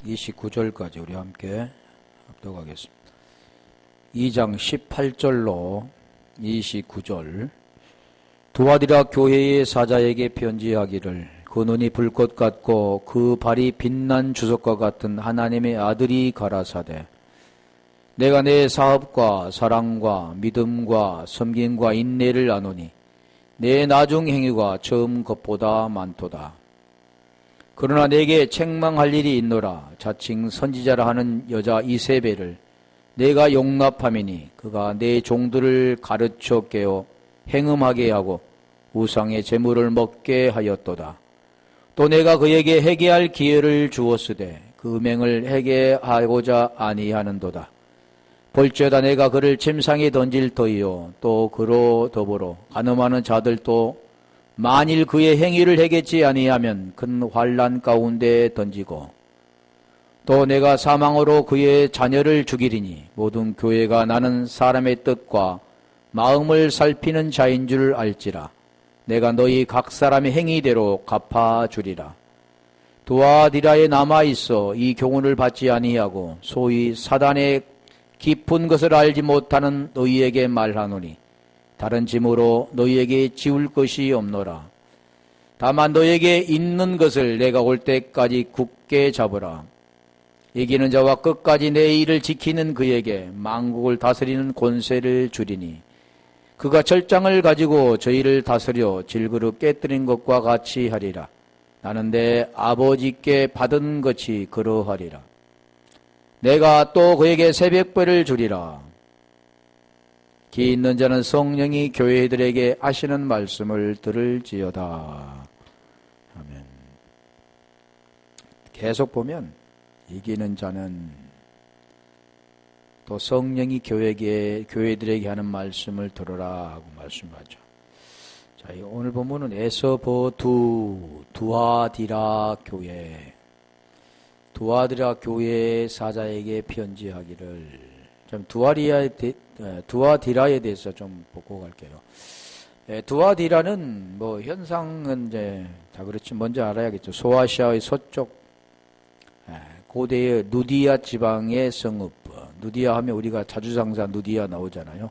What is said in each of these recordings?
29절까지 우리 함께 합독하겠습니다. 2장 18절로 29절. 두아디라 교회의 사자에게 편지하기를 그 눈이 불꽃 같고 그 발이 빛난 주석과 같은 하나님의 아들이 가라사대 내가 내 사업과 사랑과 믿음과 섬김과 인내를 아노니 내 나중 행위가 처음 것보다 많도다. 그러나 내게 책망할 일이 있노라. 자칭 선지자라 하는 여자 이세벨을 내가 용납함이니 그가 내 종들을 가르쳐 깨어 행음하게 하고 우상의 제물을 먹게 하였도다. 또 내가 그에게 회개할 기회를 주었으되 그 음행을 회개하고자 아니하는도다. 볼지어다 내가 그를 침상에 던질 터이요 또 그로 더불어 간음하는 자들도 만일 그의 행위를 해겠지 아니하면 큰 환난 가운데 던지고 또 내가 사망으로 그의 자녀를 죽이리니 모든 교회가 나는 사람의 뜻과 마음을 살피는 자인 줄 알지라. 내가 너희 각 사람의 행위대로 갚아주리라. 두아디라에 남아있어 이 교훈을 받지 아니하고 소위 사단의 깊은 것을 알지 못하는 너희에게 말하노니 다른 짐으로 너희에게 지울 것이 없노라. 다만 너희에게 있는 것을 내가 올 때까지 굳게 잡으라. 이기는 자와 끝까지 내 일을 지키는 그에게 만국을 다스리는 권세를 주리니 그가 철장을 가지고 저희를 다스려 질그릇 깨뜨린 것과 같이 하리라. 나는 내 아버지께 받은 것이 그러하리라. 내가 또 그에게 새벽별을 주리라. 기 있는 자는 성령이 교회들에게 하시는 말씀을 들을지어다. 아멘. 계속 보면 이기는 자는 또 성령이 교회들에게 하는 말씀을 들으라 하고 말씀하죠. 자, 오늘 본문은 두아디라 교회 사자에게 편지하기를. 좀 두아디라에 대해서 좀 보고 갈게요. 두아디라는 현상은 그렇지 먼저 알아야겠죠. 소아시아의 서쪽 고대의 누디아 지방의 성읍. 누디아 하면 우리가 자주상사 누디아 나오잖아요.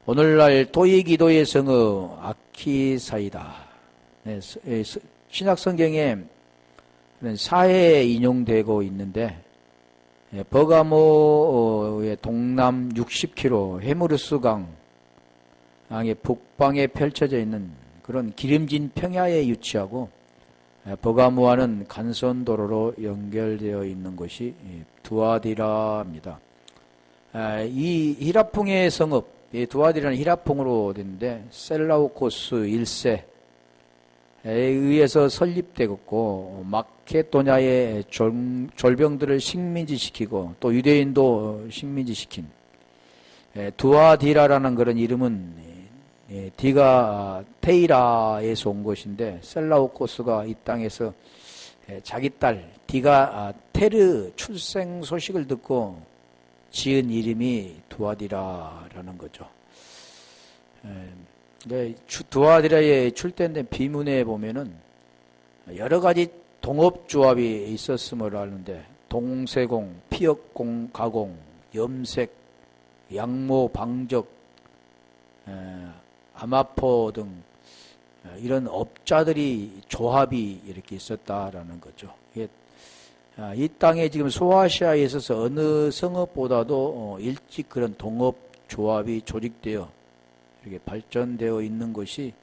오늘날 토이기도의 성읍 아키사이다. 신약 성경에 사해에 인용되고 있는데 버가모의 동남 60km 헤무르스 강의 북방에 펼쳐져 있는 그런 기름진 평야에 위치하고 버가모와는 간선도로로 연결되어 있는 곳이 두아디라입니다. 이 히라풍의 성읍, 두아디라는 히라풍으로 됐는데 셀라우코스 1세에 의해서 설립되었고 마케도냐의 졸병들을 식민지시키고 또 유대인도 식민지시킨 두아디라라는 그런 이름은 디가 테이라에서 온 것인데 셀라우코스가 이 땅에서 자기 딸 디가 테르 출생 소식을 듣고 지은 이름이 두아디라라는 거죠. 두아디라에 출대된 비문에 보면은 여러 가지 동업조합이 있었음을 아는데 동세공, 피역공, 가공, 염색, 양모, 방적, 아마포 등 이런 업자들이 조합이 이렇게 있었다라는 거죠. 이 땅에 지금 소아시아에 있어서 어느 성읍보다도 일찍 그런 동업조합이 조직되어 이렇게 발전되어 있는 것이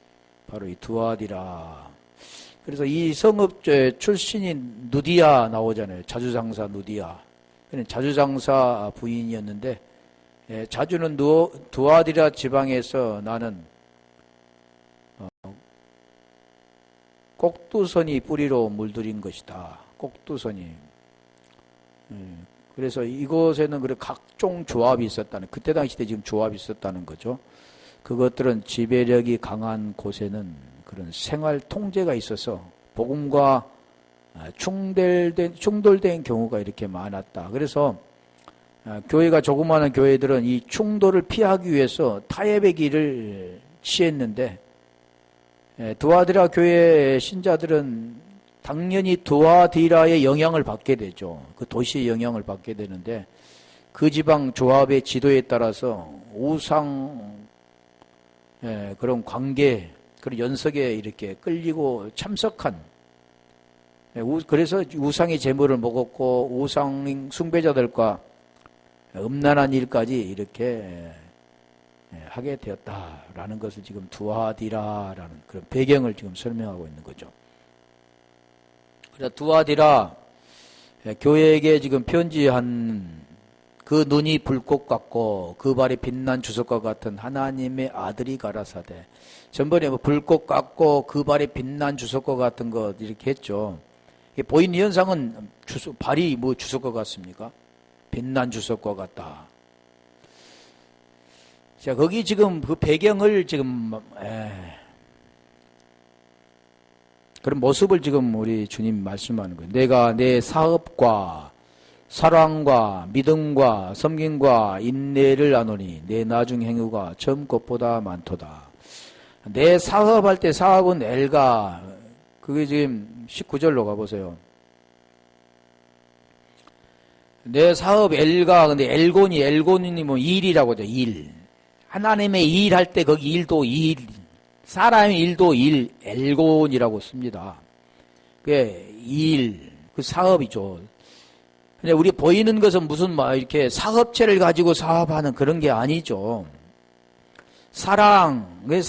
바로 이 두아디라. 그래서 이 성읍 출신인 누디아 나오잖아요. 자주장사 누디아. 자주장사 부인이었는데 자주는 두아디라 지방에서 나는 꼭두선이 뿌리로 물들인 것이다. 꼭두선이. 그래서 이곳에는 각종 조합이 있었다는, 그때 당시에 지금 조합이 있었다는 거죠. 그것들은 지배력이 강한 곳에는 그런 생활 통제가 있어서 복음과 충돌된 경우가 이렇게 많았다. 그래서 교회가 조그마한 교회들은 이 충돌을 피하기 위해서 타협의 길을 취했는데 두아디라 교회 신자들은 당연히 두아디라의 영향을 받게 되죠. 그 도시의 영향을 받게 되는데 그 지방 조합의 지도에 따라서 우상 그런 관계, 그런 연석에 이렇게 끌리고 참석한, 그래서 우상의 제물을 먹었고 우상 숭배자들과 음란한 일까지 이렇게 하게 되었다라는 것을 지금 두아디라라는 그런 배경을 지금 설명하고 있는 거죠. 그래서 두아디라 교회에게 지금 편지한 그 눈이 불꽃 같고 그 발이 빛난 주석과 같은 하나님의 아들이 가라사대. 전번에 뭐 불꽃 같고 그 발이 빛난 주석과 같은 것 이렇게 했죠. 보이는 현상은 발이 뭐 주석과 같습니까? 빛난 주석과 같다. 자, 거기 지금 그 배경을 지금 그런 모습을 지금 우리 주님 말씀하는 거예요. 내가 내 사업과 사랑과 믿음과 섬김과 인내를 아노니 내 나중 행위가 전 것보다 많도다. 내 사업할 때 사업은 엘가, 그게 지금 19절로 가보세요. 내 사업 엘가, 근데 엘곤이 뭐 일이라고 하죠. 일. 하나님의 일 할 때 거기 일도 일, 사람의 일도 일, 엘곤이라고 씁니다. 그게 일, 그 사업이죠. 근데 우리 보이는 것은 무슨 막 이렇게 사업체를 가지고 사업하는 그런 게 아니죠. 사랑하면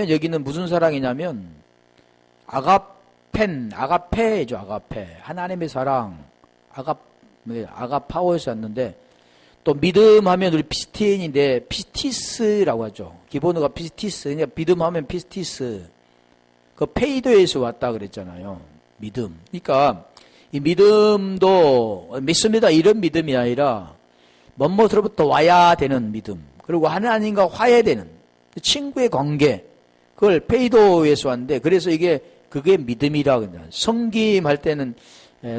여기는 무슨 사랑이냐면 아가페죠, 아가페. 하나님의 사랑, 아가파워에서 왔는데, 또 믿음하면 우리 피스티인인데 피스티스라고 하죠. 기본어가 피스티스. 그러니까 믿음하면 피스티스. 그 페이도에서 왔다 그랬잖아요. 믿음. 그러니까 이 믿음도 믿습니다 이런 믿음이 아니라 먼못으로부터 와야 되는 믿음. 그리고 하나님과 화해되는 친구의 관계. 그걸 페이도에서 왔는데, 그래서 그게 믿음이라고 합니다. 성김할 때는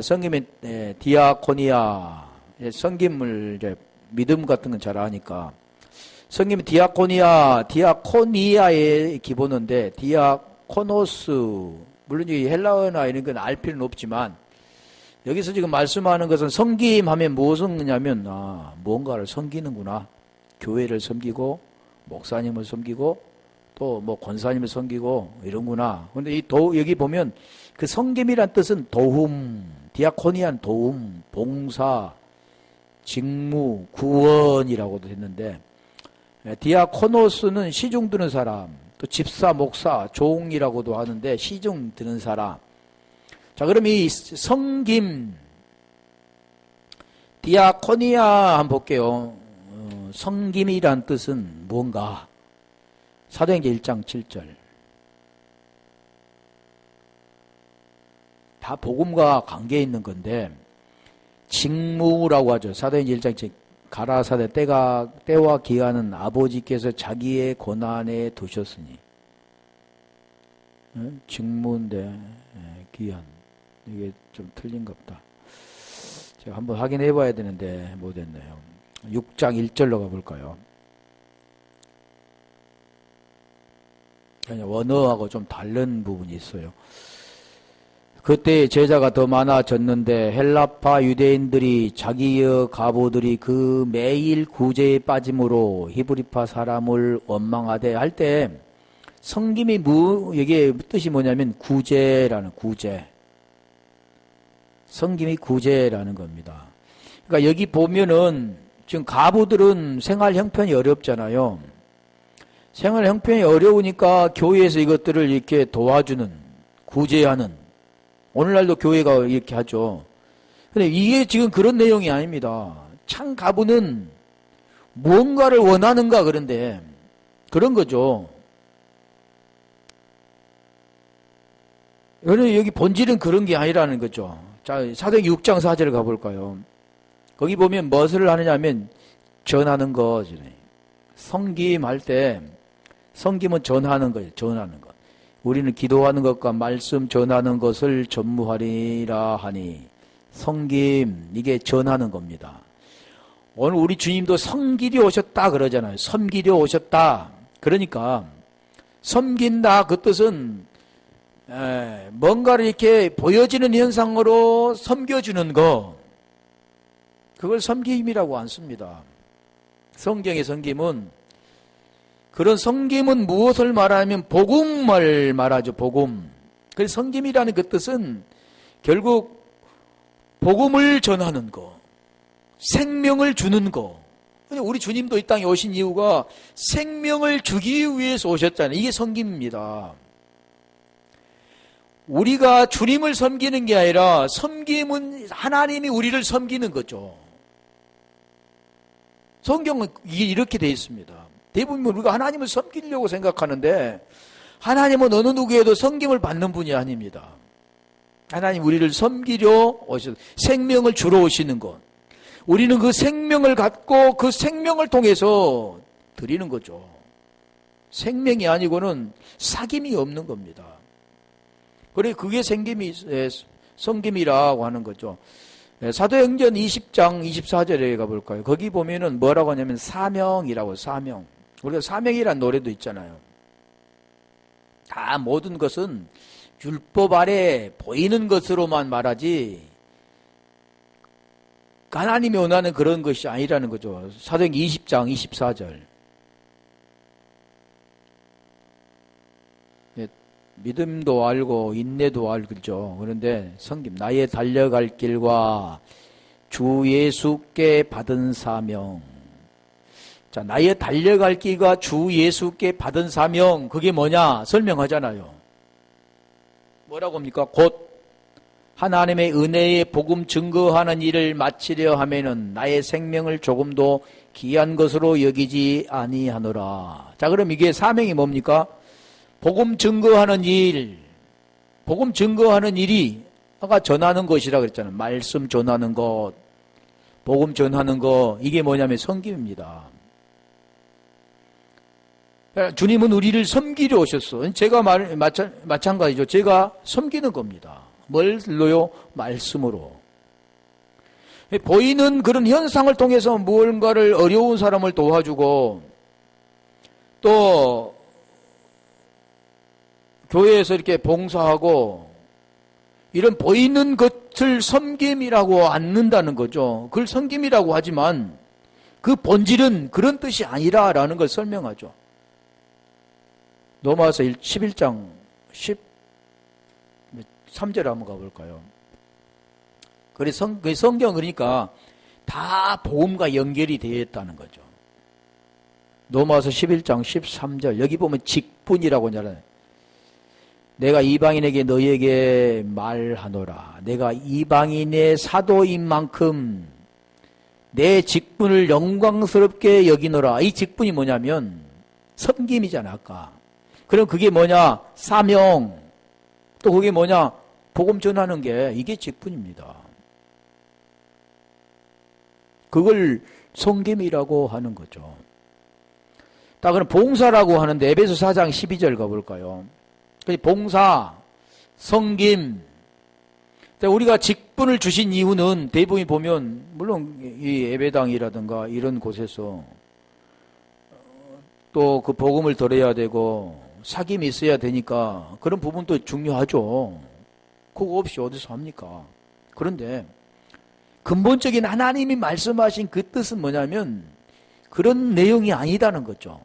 성김의 디아코니아, 성김을 이제 믿음 같은 건 잘 아니까. 성김 디아코니아의 기본어인데, 디아코노스, 물론 이 헬라어나 이런 건 알 필요는 없지만, 여기서 지금 말씀하는 것은 성김하면 무엇을 하냐면, 무언가를 섬기는구나. 교회를 섬기고, 목사님을 섬기고, 또 뭐 권사님을 섬기고, 이런구나. 근데 여기 보면 그 섬김이란 뜻은 도움, 디아코니아는 도움, 봉사, 직무, 구원이라고도 했는데, 디아코노스는 시중 드는 사람, 또 집사, 목사, 종이라고도 하는데 시중 드는 사람. 자, 그럼 이 섬김, 디아코니아 한번 볼게요. 섬김이란 뜻은 뭔가? 사도행전 1장 7절. 다 복음과 관계 있는 건데, 직무라고 하죠. 사도행전 1장 7절. 가라사대 때와 기한은 아버지께서 자기의 고난에 두셨으니. 직무인데, 기한. 이게 좀 틀린 것 같다. 제가 한번 확인해 봐야 되는데, 못했네요. 6장 1절로 가볼까요? 원어하고 좀 다른 부분이 있어요. 그때 제자가 더 많아졌는데 헬라파 유대인들이 자기의 가보들이 그 매일 구제에 빠짐으로 히브리파 사람을 원망하되 할 때, 성김이 이게 뜻이 뭐냐면 구제라는, 구제. 성김이 구제라는 겁니다. 그러니까 여기 보면은 지금 가부들은 생활 형편이 어렵잖아요. 생활 형편이 어려우니까 교회에서 이것들을 이렇게 도와주는, 구제하는, 오늘날도 교회가 이렇게 하죠. 근데 이게 지금 그런 내용이 아닙니다. 참 가부는 무언가를 원하는가, 그런데 그런 거죠. 여기 본질은 그런 게 아니라는 거죠. 자, 사도행전 6장 4절 가볼까요? 거기 보면 무엇을 하느냐 하면 전하는 거. 성김할 때, 성김은 전하는 거예요. 전하는 것. 우리는 기도하는 것과 말씀 전하는 것을 전무하리라 하니, 성김, 이게 전하는 겁니다. 오늘 우리 주님도 섬기려 오셨다 그러잖아요. 섬기려 오셨다. 그러니까 섬긴다, 그 뜻은 뭔가를 이렇게 보여지는 현상으로 섬겨주는 거, 그걸 섬김이라고 안 씁니다. 성경의 섬김은, 그런 섬김은 무엇을 말하면 복음을 말하죠. 복음. 그래서 섬김이라는 그 뜻은 결국 복음을 전하는 거, 생명을 주는 거. 우리 주님도 이 땅에 오신 이유가 생명을 주기 위해서 오셨잖아요. 이게 섬김입니다. 우리가 주님을 섬기는 게 아니라 섬김은 하나님이 우리를 섬기는 거죠. 성경은 이렇게 되어 있습니다. 대부분 우리가 하나님을 섬기려고 생각하는데 하나님은 어느 누구에도 섬김을 받는 분이 아닙니다. 하나님 우리를 섬기려 오셔서 생명을 주러 오시는 것. 우리는 그 생명을 갖고 그 생명을 통해서 드리는 거죠. 생명이 아니고는 사귐이 없는 겁니다. 그래 그게 섬김이라고 하는 거죠. 사도행전 20장 24절에 가볼까요? 거기 보면은 뭐라고 하냐면 사명이라고, 사명. 우리가 사명이란 노래도 있잖아요. 다 모든 것은 율법 아래 보이는 것으로만 말하지 하나님이 원하는 그런 것이 아니라는 거죠. 사도행전 20장 24절. 믿음도 알고 인내도 알죠. 그런데 성김, 나의 달려갈 길과 주 예수께 받은 사명. 자, 나의 달려갈 길과 주 예수께 받은 사명, 그게 뭐냐? 설명하잖아요. 뭐라고 합니까? 곧 하나님의 은혜의 복음 증거하는 일을 마치려 하면은 나의 생명을 조금도 귀한 것으로 여기지 아니하노라. 자, 그럼 이게 사명이 뭡니까? 복음 증거하는 일, 복음 증거하는 일이 아까 전하는 것이라 그랬잖아요. 말씀 전하는 것, 복음 전하는 것, 이게 뭐냐면 섬김입니다. 주님은 우리를 섬기려 오셨어. 제가 마찬가지죠. 제가 섬기는 겁니다. 뭘로요? 말씀으로. 보이는 그런 현상을 통해서 무언가를 어려운 사람을 도와주고 또 교회에서 이렇게 봉사하고 이런 보이는 것을 섬김이라고 않는다는 거죠. 그걸 섬김이라고 하지만 그 본질은 그런 뜻이 아니라라는 걸 설명하죠. 로마서 11장 13절에 한번 가볼까요? 그래서 성경 그러니까 다 복음과 연결이 되어 있다는 거죠. 로마서 11장 13절 여기 보면 직분이라고 하잖아요. 내가 이방인에게 너희에게 말하노라. 내가 이방인의 사도인 만큼 내 직분을 영광스럽게 여기노라. 이 직분이 뭐냐면 섬김이잖아 아까. 그럼 그게 뭐냐? 사명. 또 그게 뭐냐? 복음 전하는 게 이게 직분입니다. 그걸 섬김이라고 하는 거죠. 딱 그럼 봉사라고 하는데 에베소 4장 12절 가볼까요? 봉사, 섬김. 우리가 직분을 주신 이유는 대부분 보면 물론 이 예배당이라든가 이런 곳에서 또 그 복음을 들어야 되고 사귐이 있어야 되니까 그런 부분도 중요하죠. 그거 없이 어디서 합니까? 그런데 근본적인 하나님이 말씀하신 그 뜻은 뭐냐면 그런 내용이 아니다는 거죠.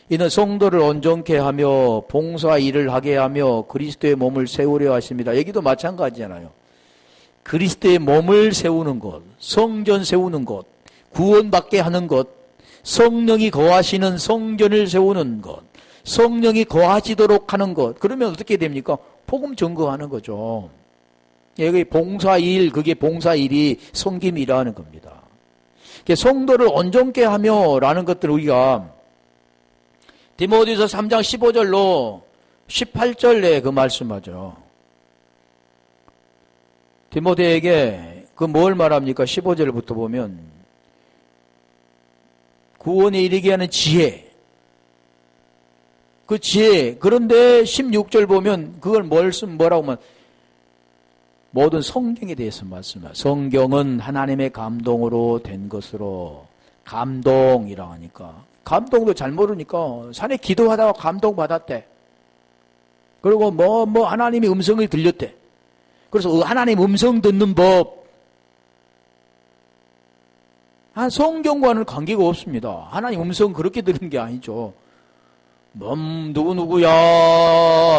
이는 성도를 온전케 하며 봉사 일을 하게 하며 그리스도의 몸을 세우려 하십니다. 여기도 마찬가지잖아요. 그리스도의 몸을 세우는 것, 성전 세우는 것, 구원받게 하는 것, 성령이 거하시는 성전을 세우는 것, 성령이 거하시도록 하는 것. 그러면 어떻게 됩니까? 복음 증거하는 거죠. 여기 봉사일, 그게 봉사일이 섬김이라는 겁니다. 성도를 온전케 하며 라는 것들을 우리가 디모데후서 3장 15절로 18절에 그 말씀하죠. 디모데에게 그 뭘 말합니까? 15절부터 보면 구원에 이르게 하는 지혜. 그 지혜. 그런데 16절 보면 그걸 뭐라고 하면 모든 성경에 대해서 말씀해요. 성경은 하나님의 감동으로 된 것으로 감동이라고 하니까 감동도 잘 모르니까 산에 기도하다가 감동받았대. 그리고 하나님의 음성이 들렸대. 그래서 하나님 음성 듣는 법. 성경과는 관계가 없습니다. 하나님 음성 그렇게 들은 게 아니죠. 누구야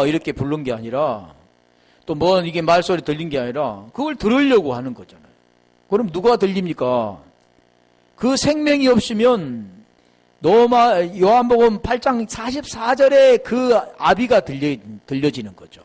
이렇게 부른 게 아니라 또 이게 말소리 들린 게 아니라 그걸 들으려고 하는 거잖아요. 그럼 누가 들립니까? 그 생명이 없으면 요한복음 8장 44절에 그 아비가 들려지는 거죠.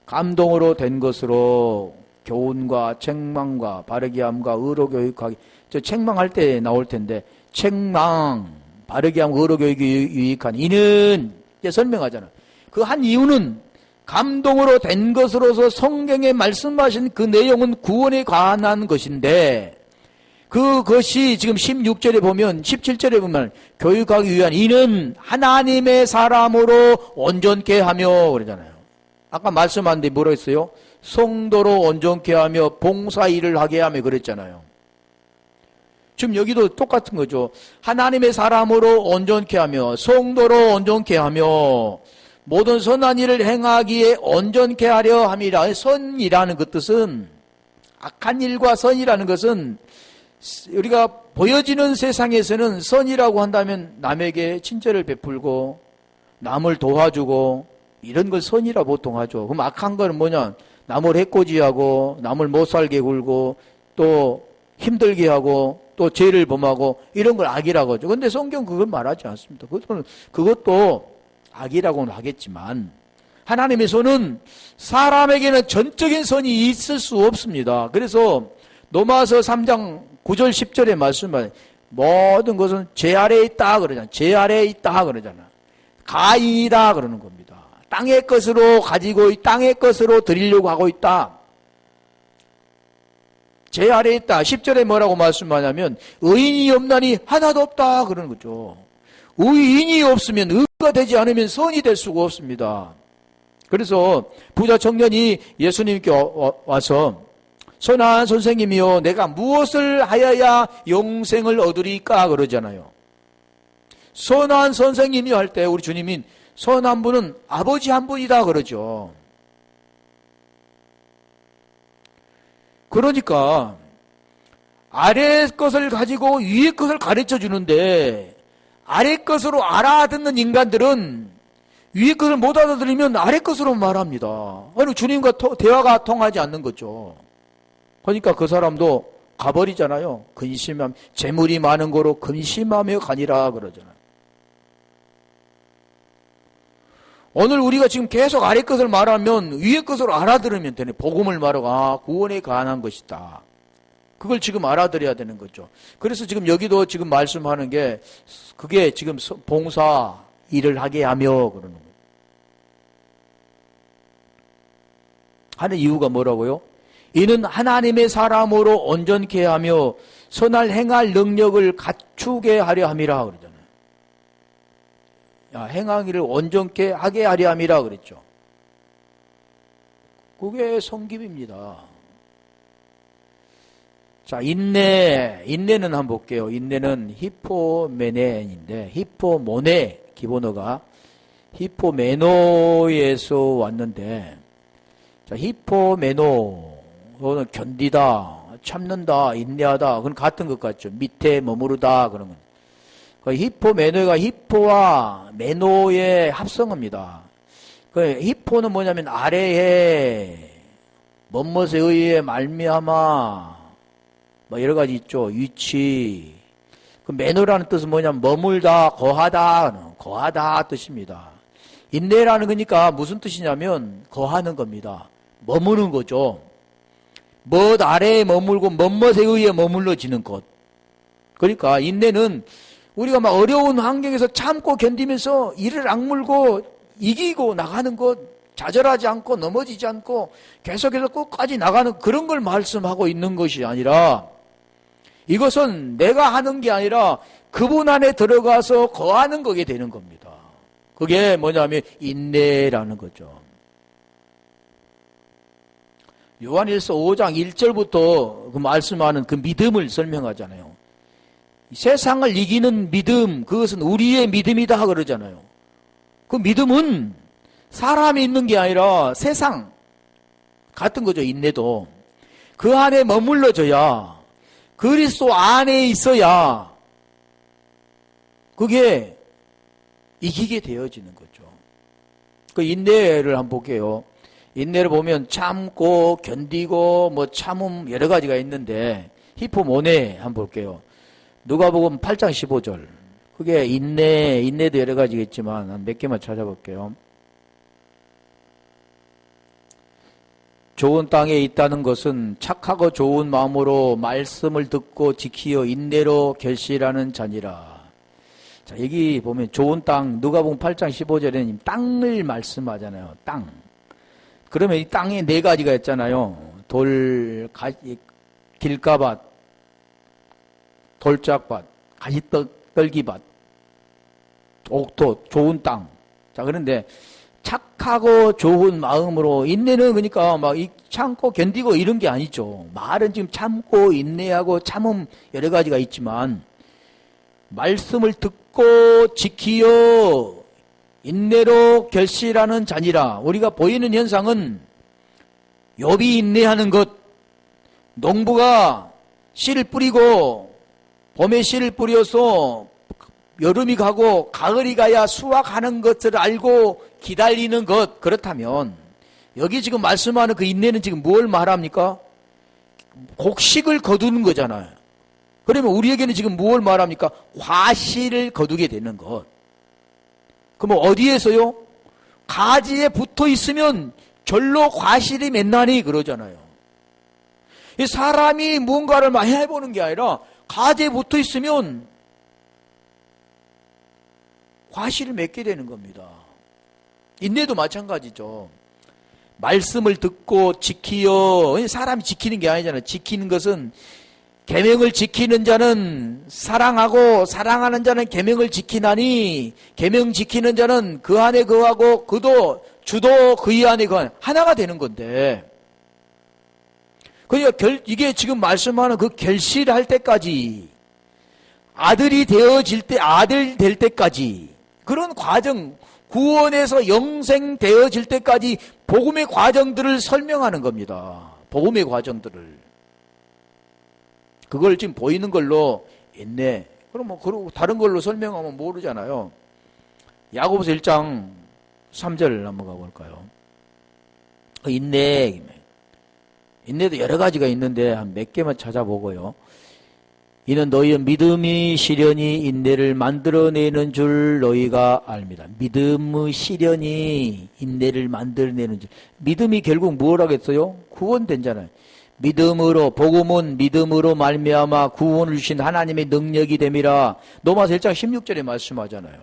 감동으로 된 것으로 교훈과 책망과 바르게 함과 의로 교육하기. 저 책망할 때 나올 텐데 책망, 바르게 함, 의로 교육이 유익한 이는 이제 설명하잖아요. 그 한 이유는 감동으로 된 것으로서 성경에 말씀하신 그 내용은 구원에 관한 것인데 그것이 지금 16절에 보면 17절에 보면 교육하기 위한 이는 하나님의 사람으로 온전케 하며 그러잖아요. 아까 말씀하는데 뭐라 했어요? 성도로 온전케 하며 봉사 일을 하게 하며 그랬잖아요. 지금 여기도 똑같은 거죠. 하나님의 사람으로 온전케 하며 성도로 온전케 하며 모든 선한 일을 행하기에 온전케 하려 함이라. 선이라는 그 뜻은 악한 일과 선이라는 것은 우리가 보여지는 세상에서는 선이라고 한다면 남에게 친절을 베풀고 남을 도와주고 이런 걸 선이라 보통 하죠. 그럼 악한 거는 뭐냐? 남을 해코지하고 남을 못살게 굴고 또 힘들게 하고 또 죄를 범하고 이런 걸 악이라고 하죠. 그런데 성경 그걸 말하지 않습니다. 그것도 악이라고는 하겠지만 하나님의 손은 사람에게는 전적인 선이 있을 수 없습니다. 그래서 로마서 3장 9절 10절에 말씀하신 모든 것은 죄 아래에 있다 그러잖아요. 죄 아래에 있다 그러잖아요. 가인이다 그러는 겁니다. 땅의 것으로 가지고 땅의 것으로 드리려고 하고 있다. 죄 아래에 있다. 10절에 뭐라고 말씀하냐면 의인이 없나니 하나도 없다 그러는 거죠. 의인이 없으면 의가 되지 않으면 선이 될 수가 없습니다. 그래서 부자 청년이 예수님께 와서 선한 선생님이요 내가 무엇을 하여야 영생을 얻으리까 그러잖아요. 선한 선생님이 할 때 우리 주님이 선한 분은 아버지 한 분이다 그러죠. 그러니까 아래 것을 가지고 위의 것을 가르쳐 주는데 아래 것으로 알아듣는 인간들은 위의 것을 못 알아들으면 아래 것으로 말합니다. 아니 주님과 대화가 통하지 않는 거죠. 그러니까 그 사람도 가버리잖아요. 근심함, 재물이 많은 거로 근심하며 가니라 그러잖아요. 오늘 우리가 지금 계속 아래 것을 말하면 위의 것으로 알아들으면 되네. 복음을 말하고 구원에 관한 것이다. 그걸 지금 알아들어야 되는 거죠. 그래서 지금 여기도 지금 말씀하는 게 그게 지금 봉사 일을 하게 하며 그러는 거예요. 하는 이유가 뭐라고요? 이는 하나님의 사람으로 온전케 하며 선할 행할 능력을 갖추게 하려 함이라 그러잖아요. 행하기를 온전케 하게 하려 함이라 그랬죠. 그게 성김입니다. 자, 인내는 한번 볼게요. 인내는 히포메네인데 히포모네 기본어가 히포메노에서 왔는데 자, 히포메노는 견디다, 참는다, 인내하다. 그건 같은 것 같죠. 밑에 머무르다 그런 건. 히포메노가 히포와 메노의 합성어입니다. 히포는 뭐냐면 아래에 멋멋에 의해 말미암아 뭐 여러 가지 있죠. 위치. 그 메노라는 뜻은 뭐냐면 머물다, 거하다 뜻입니다. 인내라는 거니까 무슨 뜻이냐면 거하는 겁니다. 머무는 거죠. 멋 아래에 머물고 멋멋에 의해 머물러지는 것. 그러니까 인내는 우리가 막 어려운 환경에서 참고 견디면서 이를 악물고 이기고 나가는 것, 좌절하지 않고 넘어지지 않고 계속해서 끝까지 나가는 그런 걸 말씀하고 있는 것이 아니라 이것은 내가 하는 게 아니라 그분 안에 들어가서 거하는 거게 되는 겁니다. 그게 뭐냐면 인내라는 거죠. 요한일서 5장 1절부터 그 말씀하는 그 믿음을 설명하잖아요. 세상을 이기는 믿음, 그것은 우리의 믿음이다 그러잖아요. 그 믿음은 사람이 있는 게 아니라 세상 같은 거죠. 인내도. 그 안에 머물러져야, 그리스도 안에 있어야 그게 이기게 되어지는 거죠. 그 인내를 한번 볼게요. 인내를 보면 참고 견디고 뭐 참음 여러 가지가 있는데 히포모네 한번 볼게요. 누가복음 8장 15절. 그게 인내도 여러 가지가 있지만 한 몇 개만 찾아볼게요. 좋은 땅에 있다는 것은 착하고 좋은 마음으로 말씀을 듣고 지키어 인내로 결실하는 자니라. 자, 여기 보면 좋은 땅, 누가복음 8장 15절에는 땅을 말씀하잖아요. 땅. 그러면 이 땅에 네 가지가 있잖아요. 길가밭, 돌짝밭, 가시떨기밭, 옥토, 좋은 땅. 자, 그런데 착하고 좋은 마음으로, 인내는 그러니까 막 참고 견디고 이런 게 아니죠. 말은 지금 참고 인내하고 참음 여러 가지가 있지만 말씀을 듣고 지키어 인내로 결실하는 자니라. 우리가 보이는 현상은 욥이 인내하는 것, 농부가 씨를 뿌리고 봄에 씨를 뿌려서 여름이 가고 가을이 가야 수확하는 것을 알고 기다리는 것. 그렇다면 여기 지금 말씀하는 그 인내는 지금 뭘 말합니까? 곡식을 거두는 거잖아요. 그러면 우리에게는 지금 뭘 말합니까? 과실을 거두게 되는 것. 그럼 어디에서요? 가지에 붙어 있으면 절로 과실이 맨나니 그러잖아요. 이 사람이 뭔가를 막 해보는 게 아니라 가지에 붙어 있으면 과실을 맺게 되는 겁니다. 인내도 마찬가지죠. 말씀을 듣고 지키어, 사람이 지키는 게 아니잖아요. 지키는 것은 계명을 지키는 자는 사랑하고 사랑하는 자는 계명을 지키나니 계명 지키는 자는 그 안에 거하고 그도 주도 그의 안에 거하는 하나가 되는 건데, 그러니까 이게 지금 말씀하는 그 결실할 때까지, 아들이 되어질 때, 아들 될 때까지 그런 과정, 구원에서 영생 되어질 때까지 복음의 과정들을 설명하는 겁니다. 복음의 과정들을. 그걸 지금 보이는 걸로 인내. 그럼 뭐 다른 걸로 설명하면 모르잖아요. 야고보서 1장 3절 한번 가볼까요? 인내도 여러 가지가 있는데 한 몇 개만 찾아보고요. 이는 너희의 믿음이 시련이 인내를 만들어내는 줄 너희가 압니다. 믿음의 시련이 인내를 만들어내는 줄. 믿음이 결국 뭘 하겠어요? 구원된잖아요. 믿음으로, 복음은 믿음으로 말미암아 구원을 주신 하나님의 능력이 됨이라. 로마서 1장 16절에 말씀하잖아요.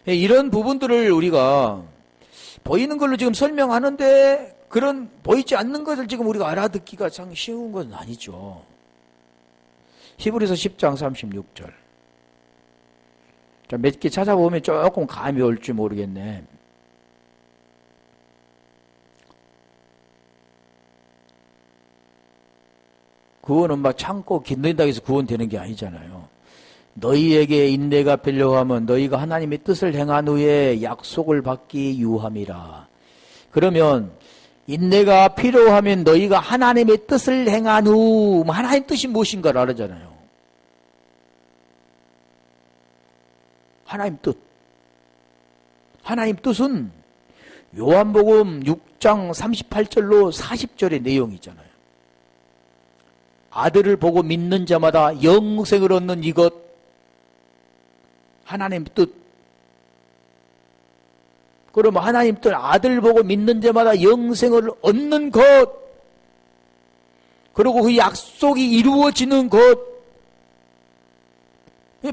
이런 부분들을 우리가 보이는 걸로 지금 설명하는데 그런 보이지 않는 것을 지금 우리가 알아듣기가 참 쉬운 것은 아니죠. 히브리서 10장 36절. 자, 몇 개 찾아보면 조금 감이 올지 모르겠네. 구원은 막 참고 견딘다고 해서 구원되는 게 아니잖아요. 너희에게 인내가 필요하면 너희가 하나님의 뜻을 행한 후에 약속을 받기 유함이라. 그러면 인내가 필요하면 너희가 하나님의 뜻을 행한 후, 하나님 뜻이 무엇인가를 알잖아요. 하나님 뜻. 하나님 뜻은 요한복음 6장 38절로 40절의 내용이잖아요. 아들을 보고 믿는 자마다 영생을 얻는 이것, 하나님 뜻. 그러면 하나님 뜻, 아들 보고 믿는 자마다 영생을 얻는 것, 그리고 그 약속이 이루어지는 것,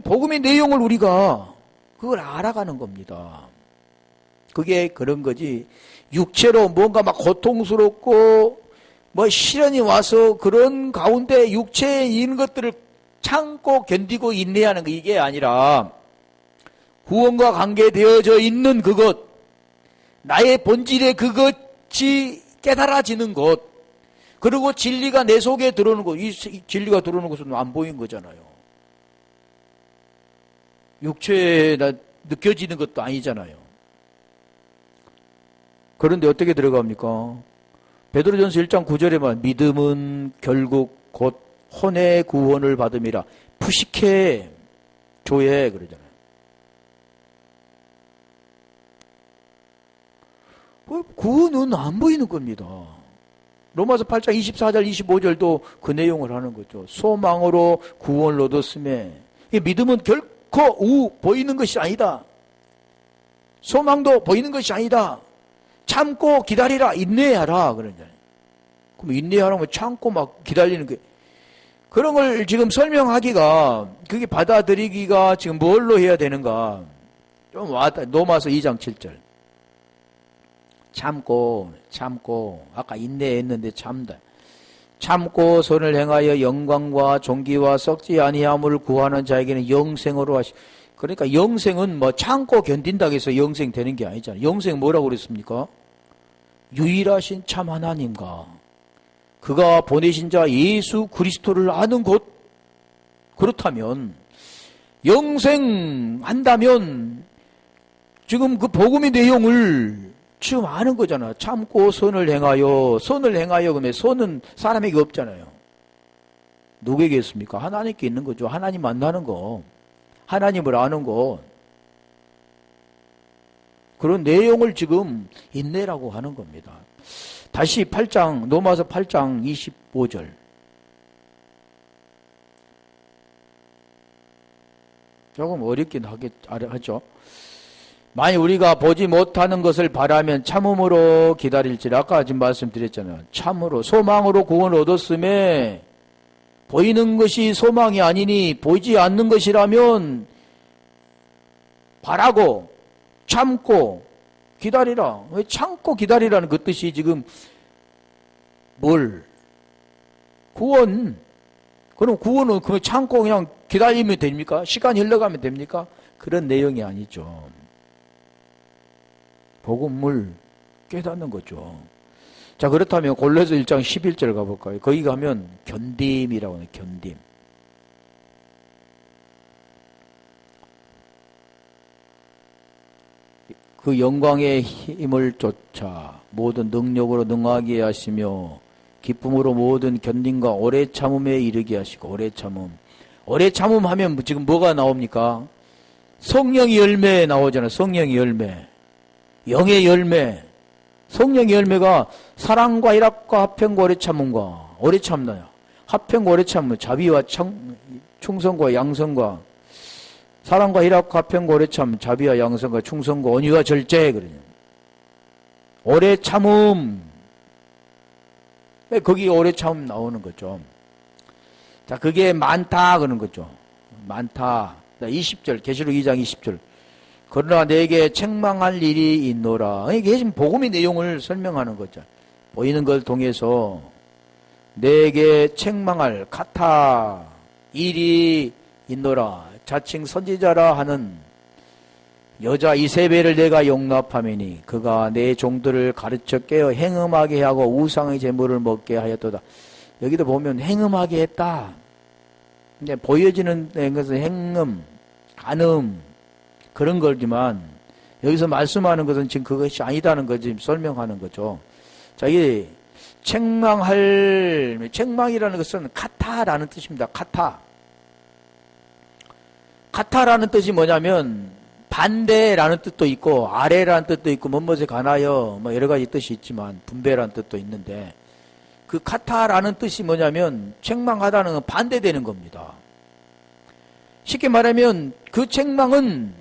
복음의 내용을 우리가 그걸 알아가는 겁니다. 그게 그런 거지. 육체로 뭔가 막 고통스럽고 뭐 시련이 와서 그런 가운데 육체에 있는 것들을 참고 견디고 인내하는 거, 이게 아니라 구원과 관계되어져 있는 그것, 나의 본질의 그것이 깨달아지는 것, 그리고 진리가 내 속에 들어오는 것. 이 진리가 들어오는 것은 안 보이는 거잖아요. 육체에 느껴지는 것도 아니잖아요. 그런데 어떻게 들어갑니까? 베드로전서 1장 9절에만 믿음은 결국 곧 혼의 구원을 받음이라. 푸시케 조회 그러잖아요. 구원은 안 보이는 겁니다. 로마서 8장 24절 25절도 그 내용을 하는 거죠. 소망으로 구원을 얻었음에 믿음은 결코 보이는 것이 아니다. 소망도 보이는 것이 아니다. 참고 기다리라. 인내하라. 그러잖아요. 그럼 인내하라면 참고 막 기다리는 게 그런 걸 지금 설명하기가 그게 받아들이기가 지금 뭘로 해야 되는가? 좀 와닿다. 로마서 2장 7절. 참고 아까 인내했는데 참다. 참고 선을 행하여 영광과 존귀와 썩지 아니함을 구하는 자에게는 영생으로 하시. 그러니까 영생은 뭐 참고 견딘다고 해서 영생 되는 게 아니잖아요. 영생 뭐라고 그랬습니까? 유일하신 참 하나님과 그가 보내신 자 예수 그리스도를 아는 것. 그렇다면 영생한다면 지금 그 복음의 내용을 지금 아는 거잖아. 참고 선을 행하여 그러면 선은 사람에게 없잖아요. 누구에게 있습니까? 하나님께 있는 거죠. 하나님 만나는 거, 하나님을 아는 거. 그런 내용을 지금 인내라고 하는 겁니다. 다시 8장 로마서 8장 25절. 조금 어렵긴 하죠. 만일 우리가 보지 못하는 것을 바라면 참음으로 기다릴지라. 아까 지금 말씀드렸잖아요. 참으로 소망으로 구원을 얻었음에 보이는 것이 소망이 아니니 보이지 않는 것이라면 바라고 참고 기다리라. 왜 참고 기다리라는 그 뜻이 지금 뭘? 구원. 그럼 구원은 그 참고 그냥 기다리면 됩니까? 시간이 흘러가면 됩니까? 그런 내용이 아니죠. 복음을 깨닫는 거죠. 자, 그렇다면 골로새 1장 11절 가볼까요? 거기 가면 견딤이라고 하네요. 견딤. 그 영광의 힘을 쫓아 모든 능력으로 능하게 하시며 기쁨으로 모든 견딤과 오래 참음에 이르게 하시고. 오래 참음. 오래 참음 하면 지금 뭐가 나옵니까? 성령의 열매 나오잖아요. 성령의 열매. 영의 열매. 성령의 열매가 사랑과 희락과 화평과 오래 참음과 오래 참나요. 화평과 오래 참음, 자비와 충성과 양성과 사랑과 희락과 화평과 오래 참음, 자비와 양성과 충성과 온유와 절제. 그러냐. 오래 참음. 거기 오래 참음 나오는 거죠. 자, 그게 많다 그러는 거죠. 많다. 20절, 계시록 2장 20절. 그러나 내게 책망할 일이 있노라. 이게 지금 복음의 내용을 설명하는 거죠. 보이는 걸 통해서 내게 책망할 카타 일이 있노라. 자칭 선지자라 하는 여자 이세벨을 내가 용납하매니 그가 내 종들을 가르쳐 깨어 행음하게 하고 우상의 제물을 먹게 하였도다. 여기도 보면 행음하게 했다. 이제 보여지는 것은 행음, 간음 그런 거지만 여기서 말씀하는 것은 지금 그것이 아니다는 걸 지금 설명하는 거죠. 자, 이 책망이라는 것은 카타라는 뜻입니다. 카타라는 뜻이 뭐냐면 반대라는 뜻도 있고 아래라는 뜻도 있고 뭐뭐에 관하여 뭐 여러 가지 뜻이 있지만 분배라는 뜻도 있는데 그 카타라는 뜻이 뭐냐면 책망하다는 건 반대되는 겁니다. 쉽게 말하면 그 책망은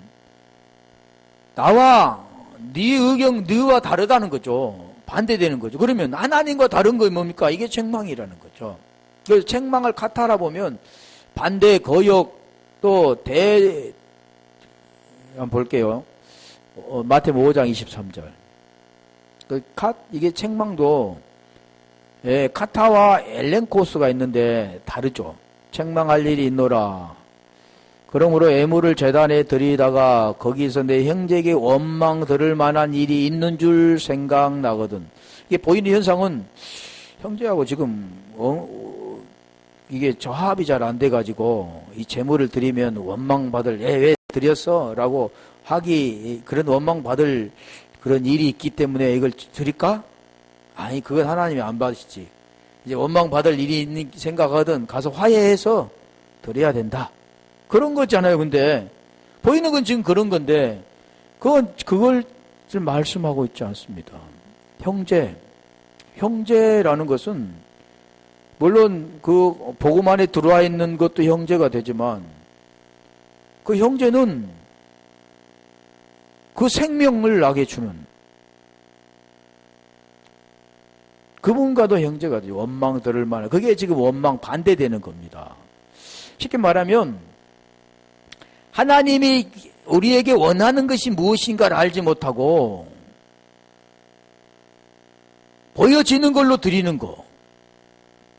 나와 네 의견, 너와 다르다는 거죠. 반대되는 거죠. 그러면 하나님과 다른 거 뭡니까? 이게 책망이라는 거죠. 그래서 책망을 카타라 보면 반대, 거역, 또 한번 볼게요. 마태복음 5장 23절. 이게 책망도 카타와 엘렌코스가 있는데 다르죠. 책망할 일이 있노라. 그러므로 애물을 재단에 들이다가 거기서 내 형제에게 원망 들을 만한 일이 있는 줄 생각나거든. 이게 보이는 현상은 형제하고 지금 이게 저합이 잘 안 돼가지고 이 재물을 드리면 원망 받을 왜 드렸어? 라고 하기 그런 원망 받을 그런 일이 있기 때문에 이걸 드릴까? 아니, 그건 하나님이 안 받으시지. 이제 원망받을 일이 있는 생각하든 가서 화해해서 드려야 된다. 그런 거잖아요. 근데 보이는 건 지금 그런 건데 그걸 지금 말씀하고 있지 않습니다. 형제라는 것은 물론 그 복음 안에 들어와 있는 것도 형제가 되지만 그 형제는 그 생명을 나게 주는 그분과도 형제가 되죠. 원망 들을 만한 그게 지금 원망 반대되는 겁니다. 쉽게 말하면 하나님이 우리에게 원하는 것이 무엇인가를 알지 못하고 보여지는 걸로 드리는 거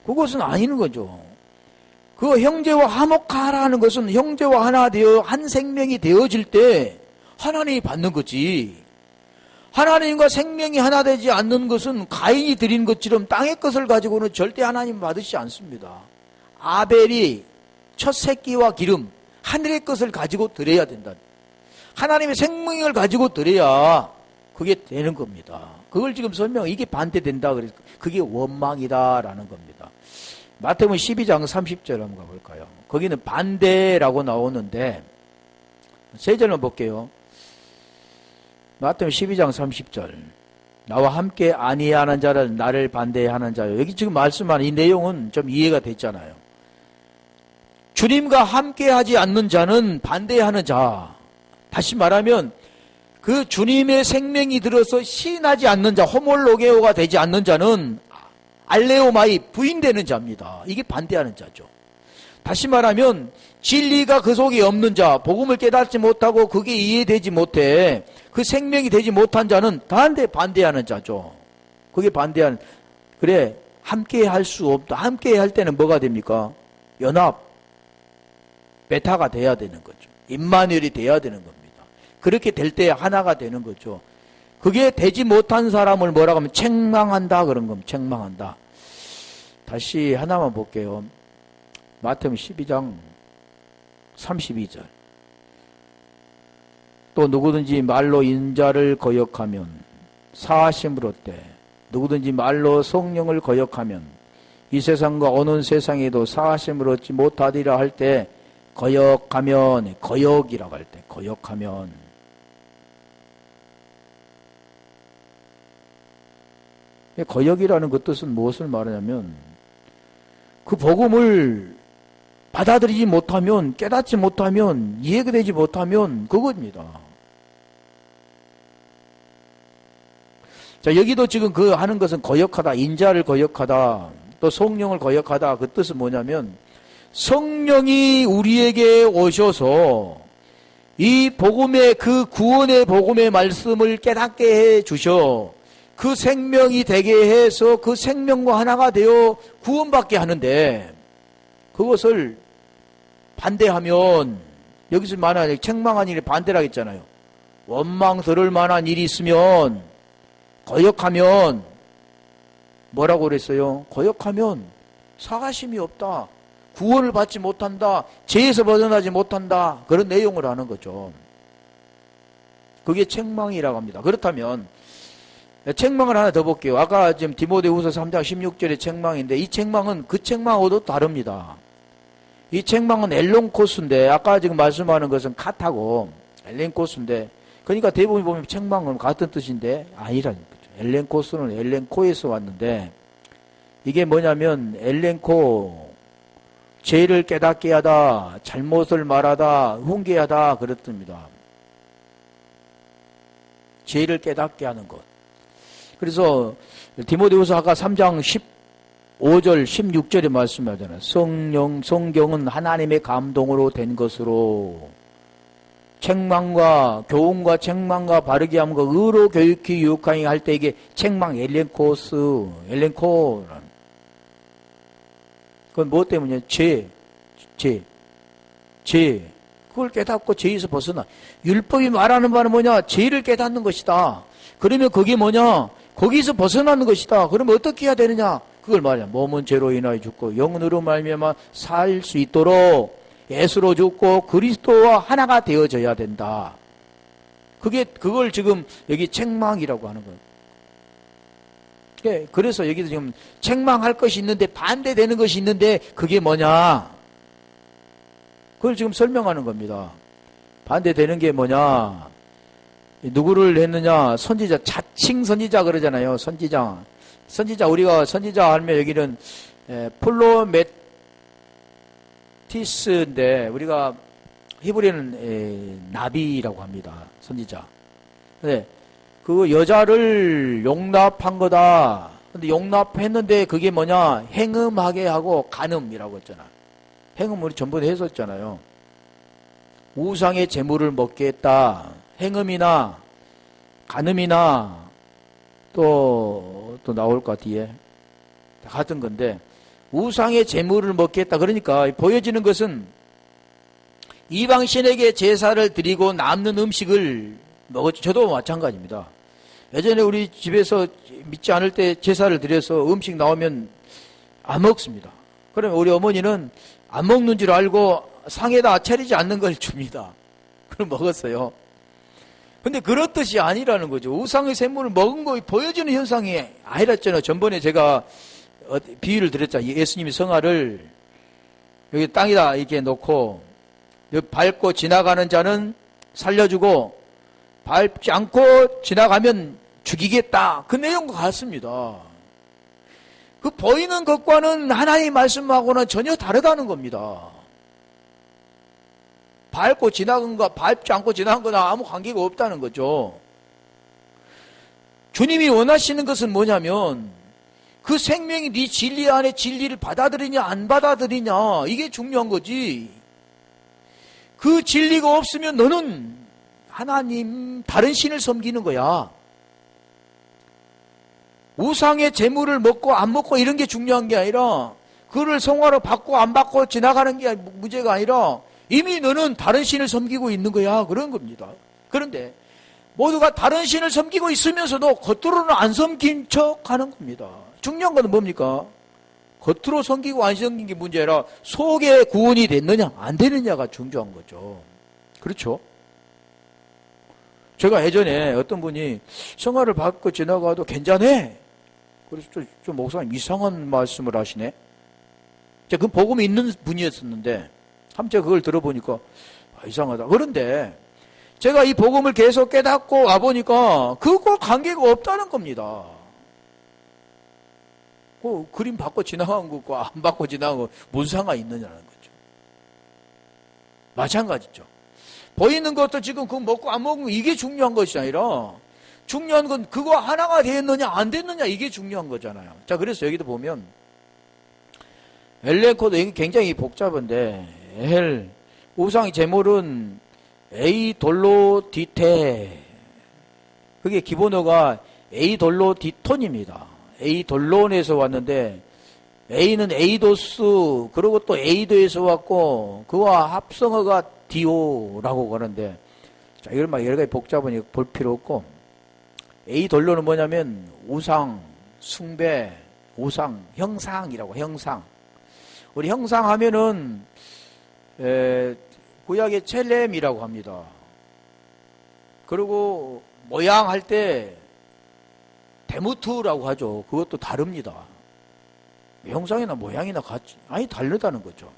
그것은 아닌 거죠. 그 형제와 화목하라는 것은 형제와 하나 되어 한 생명이 되어질 때 하나님이 받는 거지. 하나님과 생명이 하나 되지 않는 것은 가인이 드린 것처럼 땅의 것을 가지고는 절대 하나님 받으시지 않습니다. 아벨이 첫 새끼와 기름 하늘의 것을 가지고 드려야 된다. 하나님의 생명을 가지고 드려야 그게 되는 겁니다. 그걸 지금 이게 반대된다 그래서 그게 원망이다라는 겁니다. 마태복음 12장 30절 한번 가볼까요? 거기는 반대라고 나오는데 세 절만 볼게요. 마태복음 12장 30절 나와 함께 아니하는 자를 나를 반대하는 자요. 여기 지금 말씀하는 이 내용은 좀 이해가 됐잖아요. 주님과 함께하지 않는 자는 반대하는 자. 다시 말하면 그 주님의 생명이 들어서 시인하지 않는 자, 호몰로게오가 되지 않는 자는 알레오마이 부인되는 자입니다. 이게 반대하는 자죠. 다시 말하면 진리가 그 속에 없는 자, 복음을 깨닫지 못하고 그게 이해되지 못해 그 생명이 되지 못한 자는 반대하는 자죠. 그게 반대하는. 그래 함께 할 수 없다. 함께 할 때는 뭐가 됩니까? 연합 베타가 돼야 되는 거죠. 임마누엘이 돼야 되는 겁니다. 그렇게 될 때 하나가 되는 거죠. 그게 되지 못한 사람을 뭐라고 하면 책망한다 그런 겁니다. 책망한다. 다시 하나만 볼게요. 마태복음 12장 32절. 또 누구든지 말로 인자를 거역하면 사하심을 얻되 누구든지 말로 성령을 거역하면 이 세상과 어느 세상에도 사하심을 얻지 못하리라 할 때 거역하면 거역이라고 할 때 거역하면 거역이라는 그 뜻은 무엇을 말하냐면 그 복음을 받아들이지 못하면 깨닫지 못하면 이해가 되지 못하면 그겁니다. 자 여기도 지금 그 하는 것은 거역하다 인자를 거역하다 또 성령을 거역하다 그 뜻은 뭐냐면 성령이 우리에게 오셔서 이 복음의 그 구원의 복음의 말씀을 깨닫게 해 주셔 그 생명이 되게 해서 그 생명과 하나가 되어 구원받게 하는데 그것을 반대하면 여기서 말하는 책망한 일이 반대라고 했잖아요. 원망 들을 만한 일이 있으면 거역하면 뭐라고 그랬어요? 거역하면 사하심이 없다. 구원을 받지 못한다. 죄에서 벗어나지 못한다. 그런 내용을 하는 거죠. 그게 책망이라고 합니다. 그렇다면 책망을 하나 더 볼게요. 아까 지금 디모데후서 3장 16절의 책망인데 이 책망은 그 책망하고도 다릅니다. 이 책망은 엘론코스인데 아까 지금 말씀하는 것은 카타고 엘렌코스인데 그러니까 대부분 보면 책망은 같은 뜻인데 아니라는 거죠. 엘렌코스는 엘렌코에서 왔는데 이게 뭐냐면 엘렌코 죄를 깨닫게 하다 잘못을 말하다 훈계하다 그렇답니다. 죄를 깨닫게 하는 것. 그래서 디모데후서 아까 3장 15절 16절에 말씀하잖아요. 성경은 하나님의 감동으로 된 것으로 책망과 교훈과 책망과 바르게 함과 의로 교육히 유혹하니 할 때 이게 책망 엘렌코라는 그건 무엇 때문이에요? 죄 그걸 깨닫고 죄에서 벗어나 율법이 말하는 바는 뭐냐? 죄를 깨닫는 것이다. 그러면 그게 뭐냐? 거기서 벗어나는 것이다. 그러면 어떻게 해야 되느냐? 그걸 말이야. 몸은 죄로 인하여 죽고 영으로 말미암아 살 수 있도록 예수로 죽고 그리스도와 하나가 되어져야 된다. 그걸 지금 여기 책망이라고 하는 거예요. 그래서 여기도 지금 책망할 것이 있는데 반대되는 것이 있는데 그게 뭐냐? 그걸 지금 설명하는 겁니다. 반대되는 게 뭐냐? 누구를 했느냐? 선지자, 자칭 선지자 그러잖아요. 선지자, 우리가 선지자 하면 여기는 폴로메티스인데 우리가 히브리는 나비라고 합니다. 선지자. 네. 그 여자를 용납한 거다. 근데 용납했는데 그게 뭐냐? 행음하게 하고 간음이라고 했잖아. 행음 우리 전부 했었잖아요. 우상의 재물을 먹게 했다. 행음이나 간음이나 또 나올까 뒤에 같은 건데 우상의 재물을 먹게 했다. 그러니까 보여지는 것은 이방신에게 제사를 드리고 남는 음식을 먹었죠. 저도 마찬가지입니다. 예전에 우리 집에서 믿지 않을 때 제사를 드려서 음식 나오면 안 먹습니다. 그러면 우리 어머니는 안 먹는 줄 알고 상에다 차리지 않는 걸 줍니다. 그럼 먹었어요. 근데 그런 뜻이 아니라는 거죠. 우상의 샘물을 먹은 거 보여지는 현상이 아니랬잖아요. 전번에 제가 비유를 드렸잖아요. 예수님이 성화를 여기 땅에다 이렇게 놓고 밟고 지나가는 자는 살려주고 밟지 않고 지나가면 죽이겠다. 그 내용과 같습니다. 그 보이는 것과는 하나님 말씀하고는 전혀 다르다는 겁니다. 밟고 지나간 거, 밟지 않고 지나간 거나 아무 관계가 없다는 거죠. 주님이 원하시는 것은 뭐냐면 그 생명이 네 진리 안에 진리를 받아들이냐 안 받아들이냐 이게 중요한 거지. 그 진리가 없으면 너는 하나님 다른 신을 섬기는 거야. 우상의 재물을 먹고 안 먹고 이런 게 중요한 게 아니라 그를 성화로 받고 안 받고 지나가는 게 문제가 아니라 이미 너는 다른 신을 섬기고 있는 거야. 그런 겁니다. 그런데 모두가 다른 신을 섬기고 있으면서도 겉으로는 안 섬긴 척 하는 겁니다. 중요한 건 뭡니까? 겉으로 섬기고 안 섬긴 게 문제 아니라 속에 구원이 됐느냐 안 되느냐가 중요한 거죠. 그렇죠? 제가 예전에 어떤 분이 성화를 받고 지나가도 괜찮네. 그래서 좀 목사님 이상한 말씀을 하시네. 그 복음이 있는 분이었었는데 한번 제가 그걸 들어보니까 이상하다. 그런데 제가 이 복음을 계속 깨닫고 와보니까 그거 관계가 없다는 겁니다. 그 그림 받고 지나간 것과 안 받고 지나간 거 뭔 상관이 있느냐는 거죠. 마찬가지죠. 보이는 것도 지금 그거 먹고 안 먹은 거 이게 중요한 것이 아니라 중요한 건 그거 하나가 됐느냐 안 됐느냐 이게 중요한 거잖아요. 자, 그래서 여기도 보면 엘레코드 이게 굉장히 복잡한데 우상의 제물은 에이돌로디테 그게 기본어가 에이돌로디톤입니다. 에이돌론에서 왔는데 A는 에이도스 그리고 또 에이도에서 왔고 그와 합성어가 디오라고 하는데 자, 이걸 막 여러 가지 복잡하니 볼 필요 없고 에이돌론은 뭐냐면 우상, 숭배, 우상, 형상이라고 형상. 우리 형상 하면은 구약의 첼렘이라고 합니다. 그리고 모양 할 때 데무트라고 하죠. 그것도 다릅니다. 형상이나 모양이나 같이 아니 다르다는 거죠.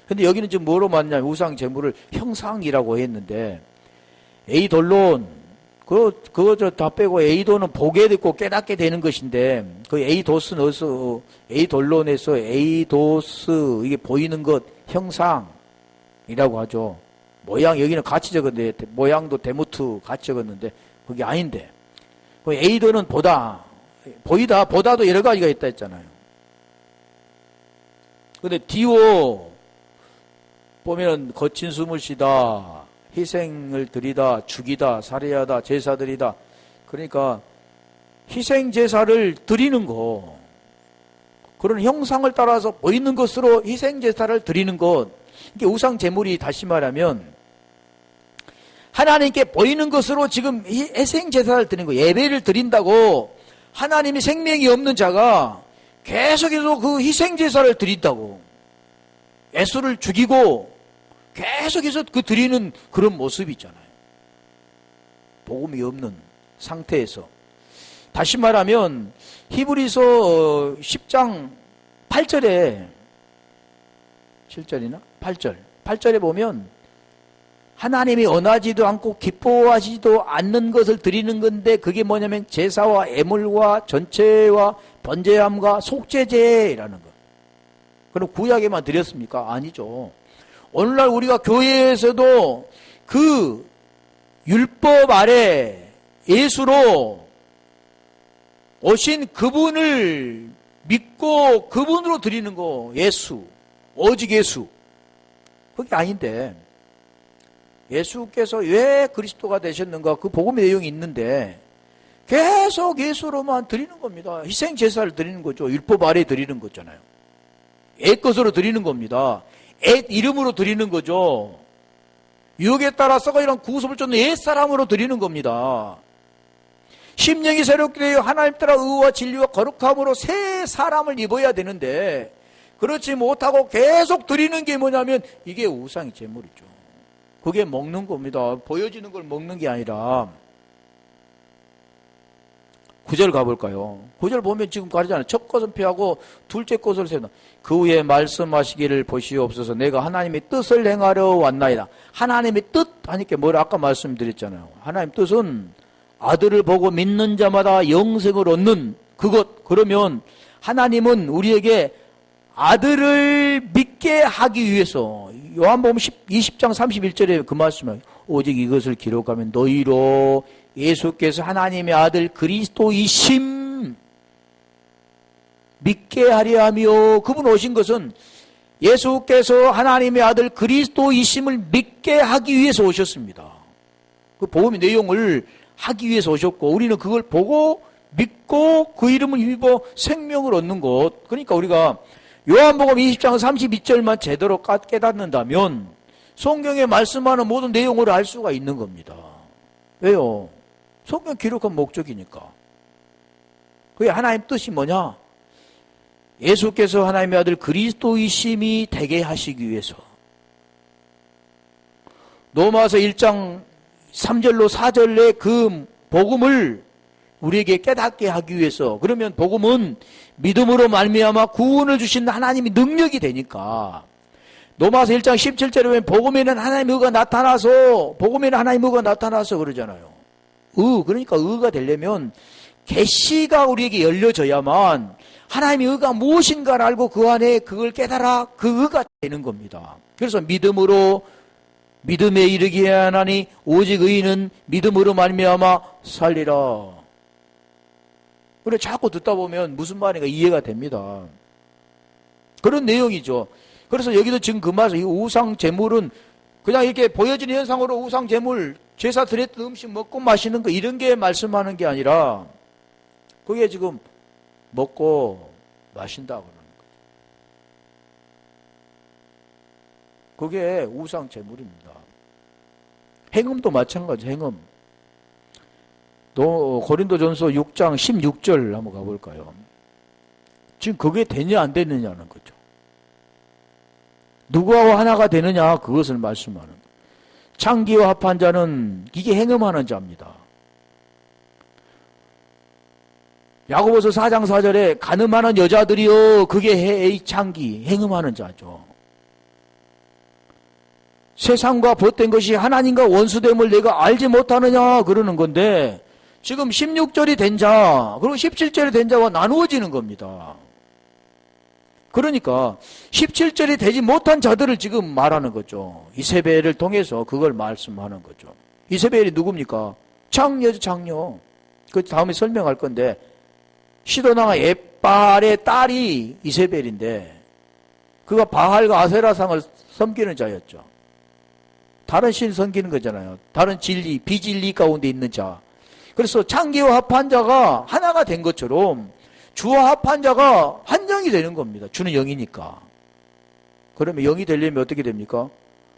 근데 여기는 지금 뭐로 맞냐면 우상 제물을 형상이라고 했는데 에이돌론 그거 다 빼고 에이도는 보게 되고 깨닫게 되는 것인데 그 에이도스 넣어서 에이돌론에서 에이도스 이게 보이는 것 형상이라고 하죠. 모양 여기는 같이 적었는데 모양도 데무트 같이 적었는데 그게 아닌데 그 에이도는 보다 보이다 보다도 여러 가지가 있다 했잖아요. 근데 디오 보면 거친 숨을 쉬다 희생을 드리다 죽이다 살해하다 제사 드리다 그러니까 희생 제사를 드리는 거 그런 형상을 따라서 보이는 것으로 희생 제사를 드리는 것 이게 우상 제물이 다시 말하면 하나님께 보이는 것으로 지금 희생 제사를 드리는 거 예배를 드린다고 하나님이 생명이 없는 자가 계속해서 그 희생 제사를 드린다고 예수를 죽이고 계속해서 그 드리는 그런 모습이 있잖아요. 복음이 없는 상태에서. 다시 말하면 히브리서 10장 8절에 7절이나 8절에 보면 하나님이 원하지도 않고 기뻐하지도 않는 것을 드리는 건데 그게 뭐냐면 제사와 애물과 전체와 번제함과 속죄제라는 것. 그럼 구약에만 드렸습니까? 아니죠. 오늘날 우리가 교회에서도 그 율법 아래 예수로 오신 그분을 믿고 그분으로 드리는 거, 예수, 오직 예수. 그게 아닌데 예수께서 왜 그리스도가 되셨는가 그 복음의 내용이 있는데 계속 예수로만 드리는 겁니다. 희생 제사를 드리는 거죠. 율법 아래 드리는 거잖아요. 애 것으로 드리는 겁니다. 애 이름으로 드리는 거죠. 유혹에 따라 썩어이란 구속을 쫓는 옛 사람으로 드리는 겁니다. 심령이 새롭게 되어 하나님 따라 의와 진리와 거룩함으로 새 사람을 입어야 되는데 그렇지 못하고 계속 드리는 게 뭐냐면 이게 우상 제물이죠. 그게 먹는 겁니다. 보여지는 걸 먹는 게 아니라. 9절 가볼까요? 9절 보면 지금 가르잖아요. 첫 것은 피하고 둘째 것을 세우나. 그 후에 말씀하시기를 보시옵소서. 내가 하나님의 뜻을 행하려 왔나이다. 하나님의 뜻 하니까 뭐라 아까 말씀드렸잖아요. 하나님 뜻은 아들을 보고 믿는 자마다 영생을 얻는 그것. 그러면 하나님은 우리에게 아들을 믿게 하기 위해서 요한복음 20장 31절에 그 말씀을 오직 이것을 기록하면 너희로 예수께서 하나님의 아들 그리스도이심 믿게 하려 하며 그분 오신 것은 예수께서 하나님의 아들 그리스도이심을 믿게 하기 위해서 오셨습니다. 그 복음의 내용을 하기 위해서 오셨고 우리는 그걸 보고 믿고 그 이름을 입어 생명을 얻는 것. 그러니까 우리가 요한복음 20장 32절만 제대로 깨닫는다면 성경에 말씀하는 모든 내용을 알 수가 있는 겁니다. 왜요? 성경 기록한 목적이니까. 그게 하나님 뜻이 뭐냐? 예수께서 하나님의 아들 그리스도이심이 되게 하시기 위해서. 로마서 1장 3절로 4절의 그 복음을 우리에게 깨닫게 하기 위해서. 그러면 복음은 믿음으로 말미암아 구원을 주신 하나님의 능력이 되니까. 로마서 1장 17절에 보면 복음에는 하나님의 의가 나타나서 복음에는 하나님의 의가 나타나서 그러잖아요. 그러니까 의가 되려면 계시가 우리에게 열려져야만 하나님의 의가 무엇인가를 알고 그 안에 그걸 깨달아 그 의가 되는 겁니다. 그래서 믿음으로 믿음에 이르게 하나니 오직 의인은 믿음으로 말미암아 살리라. 그래 자꾸 듣다 보면 무슨 말인가 이해가 됩니다. 그런 내용이죠. 그래서 여기도 지금 그 말씀, 이 우상 제물은 그냥 이렇게 보여지는 현상으로 우상 제물, 제사 드렸던 음식 먹고 마시는 거 이런 게 말씀하는 게 아니라 그게 지금 먹고 마신다 그러는 거예요. 그게 우상 제물입니다. 행음도 마찬가지, 행음. 고린도전서 6장 16절 한번 가볼까요? 지금 그게 되냐 안 되느냐는 거죠. 누구와 하나가 되느냐 그것을 말씀하는 거예요. 창기와 합한 자는 이게 행음하는 자입니다. 야고보서 4장 4절에 간음하는 여자들이여 그게 창기 행음하는 자죠. 세상과 벗된 것이 하나님과 원수됨을 내가 알지 못하느냐 그러는 건데 지금 16절이 된 자, 그리고 17절이 된 자와 나누어지는 겁니다. 그러니까 17절이 되지 못한 자들을 지금 말하는 거죠. 이세벨을 통해서 그걸 말씀하는 거죠. 이세벨이 누굽니까? 장녀죠, 장녀. 그 다음에 설명할 건데 시도나가 에빨의 딸이 이세벨인데 그가 바알과 아세라상을 섬기는 자였죠. 다른 신 섬기는 거잖아요. 다른 진리, 비진리 가운데 있는 자. 그래서 창기와 합한 자가 하나가 된 것처럼 주와 합한 자가 한 영이 되는 겁니다. 주는 영이니까. 그러면 영이 되려면 어떻게 됩니까?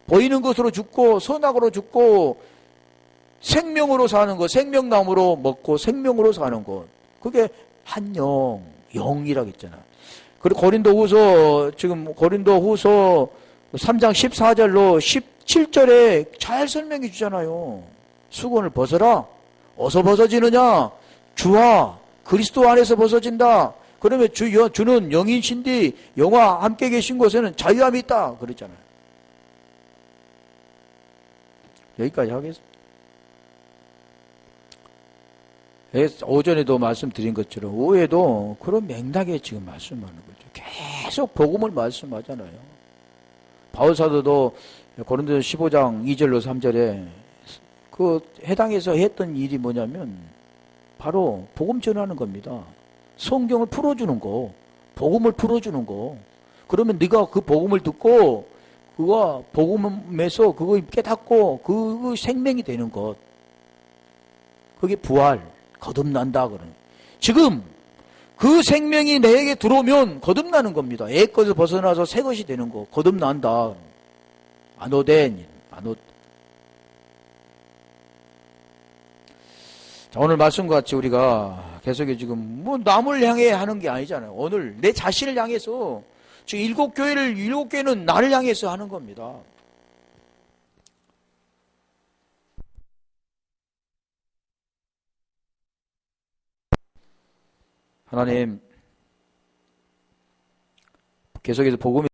보이는 것으로 죽고 선악으로 죽고 생명으로 사는 것, 생명나무로 먹고 생명으로 사는 것. 그게 한 영, 영이라고 했잖아요. 그리고 고린도후서 3장 14절로 17절에 잘 설명해 주잖아요. 수건을 벗어라. 어디서 벗어지느냐? 주와 그리스도 안에서 벗어진다. 그러면 주는 영이신데 영과 함께 계신 곳에는 자유함이 있다. 그랬잖아요. 여기까지 하겠습니다. 오전에도 말씀드린 것처럼 오후에도 그런 맥락에 지금 말씀하는 거죠. 계속 복음을 말씀하잖아요. 바울사도도 고린도서 15장 2절로 3절에 그 해당해서 했던 일이 뭐냐면 바로 복음 전하는 겁니다. 성경을 풀어주는 거, 복음을 풀어주는 거. 그러면 네가 그 복음을 듣고 그거 복음에서 그거 깨닫고 그 생명이 되는 것. 그게 부활, 거듭난다 그러는. 지금 그 생명이 내게 들어오면 거듭나는 겁니다. 옛 것을 벗어나서 새 것이 되는 거. 거듭난다. 아노덴. 자, 오늘 말씀과 같이 우리가 계속해 지금 뭐 남을 향해 하는 게 아니잖아요. 오늘 내 자신을 향해서 지금 일곱 교회는 나를 향해서 하는 겁니다. 하나님, 계속해서 복음이